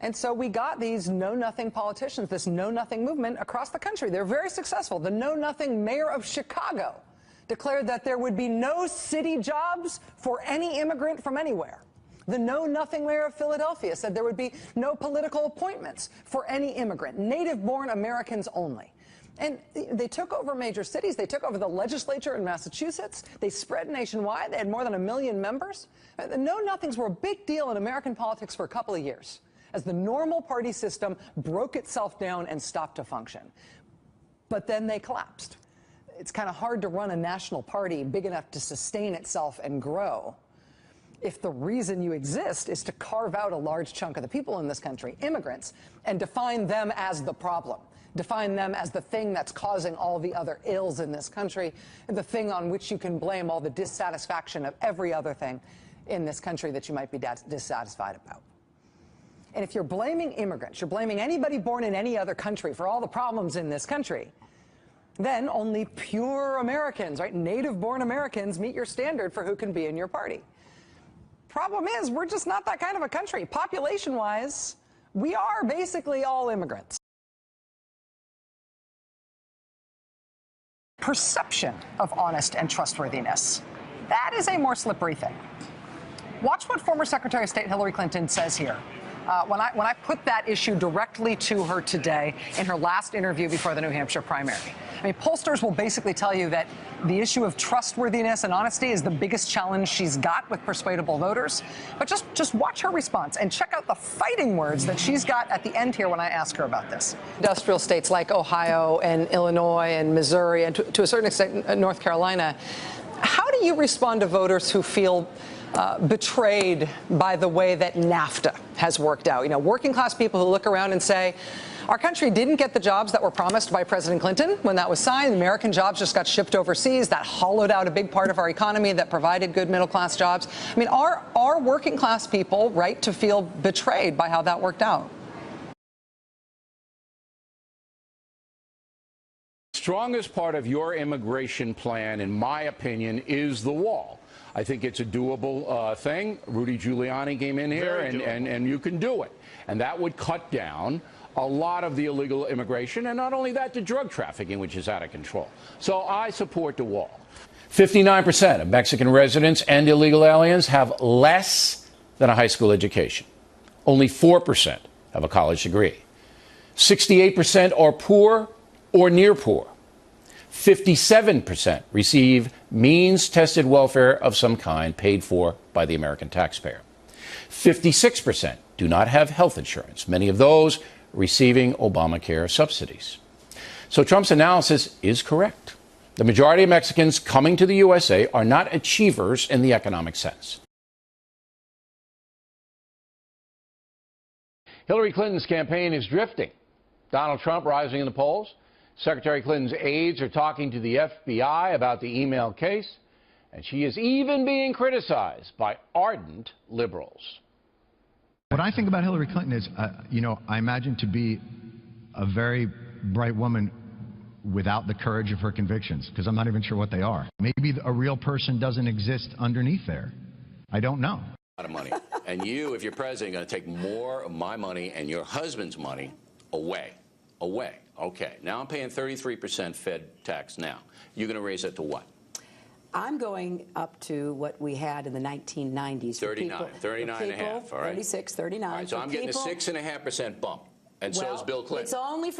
And so we got these know-nothing politicians, this know-nothing movement across the country. They're very successful. The know-nothing mayor of Chicago declared that there would be no city jobs for any immigrant from anywhere. The know-nothing mayor of Philadelphia said there would be no political appointments for any immigrant, native-born Americans only. And they took over major cities. They took over the legislature in Massachusetts. They spread nationwide. They had more than 1 million members. The know-nothings were a big deal in American politics for a couple of years, as the normal party system broke itself down and stopped to function. But then they collapsed. It's kind of hard to run a national party big enough to sustain itself and grow if the reason you exist is to carve out a large chunk of the people in this country, immigrants, and define them as the problem. Define them as the thing that's causing all the other ills in this country, and the thing on which you can blame all the dissatisfaction of every other thing in this country that you might be dissatisfied about. And if you're blaming immigrants, you're blaming anybody born in any other country for all the problems in this country, then only pure Americans, right, native-born Americans meet your standard for who can be in your party. Problem is, we're just not that kind of a country. Population-wise, we are basically all immigrants. Perception of honest and trustworthiness, that is a more slippery thing. Watch what former Secretary of State Hillary Clinton says here. When I put that issue directly to her today in her last interview before the New Hampshire primary. I mean, pollsters will basically tell you that the issue of trustworthiness and honesty is the biggest challenge she's got with persuadable voters. But just watch her response and check out the fighting words that she's got at the end here when I ask her about this. Industrial states like Ohio and Illinois and Missouri and to a certain extent North Carolina. How do you respond to voters who feel betrayed by the way that NAFTA has worked out? You know, working class people who look around and say, our country didn't get the jobs that were promised by President Clinton when that was signed. American jobs just got shipped overseas. That hollowed out a big part of our economy that provided good middle class jobs. I mean, are working class people right to feel betrayed by how that worked out? Strongest part of your immigration plan, in my opinion, is the wall. I think it's a doable thing. Rudy Giuliani came in here, and you can do it. And that would cut down a lot of the illegal immigration, and not only that, the drug trafficking, which is out of control. So I support the wall. 59% of Mexican residents and illegal aliens have less than a high school education. Only 4% have a college degree. 68% are poor or near poor. 57% receive means-tested welfare of some kind paid for by the American taxpayer. 56% do not have health insurance, many of those receiving Obamacare subsidies. So Trump's analysis is correct. The majority of Mexicans coming to the USA are not achievers in the economic sense. Hillary Clinton's campaign is drifting. Donald Trump rising in the polls. Secretary Clinton's aides are talking to the FBI about the email case, and she is even being criticized by ardent liberals. What I think about Hillary Clinton is, I imagine to be a very bright woman without the courage of her convictions, because I'm not even sure what they are. Maybe a real person doesn't exist underneath there. I don't know. A lot of money. And you, if you're president, are going to take more of my money and your husband's money away. Okay. Now I'm paying 33% Fed tax now. You're going to raise that to what? I'm going up to what we had in the 1990s. 39 and a half, all right? 36, 39. All right, so I'm getting a 6.5% bump, and so is Bill Clinton. It's only for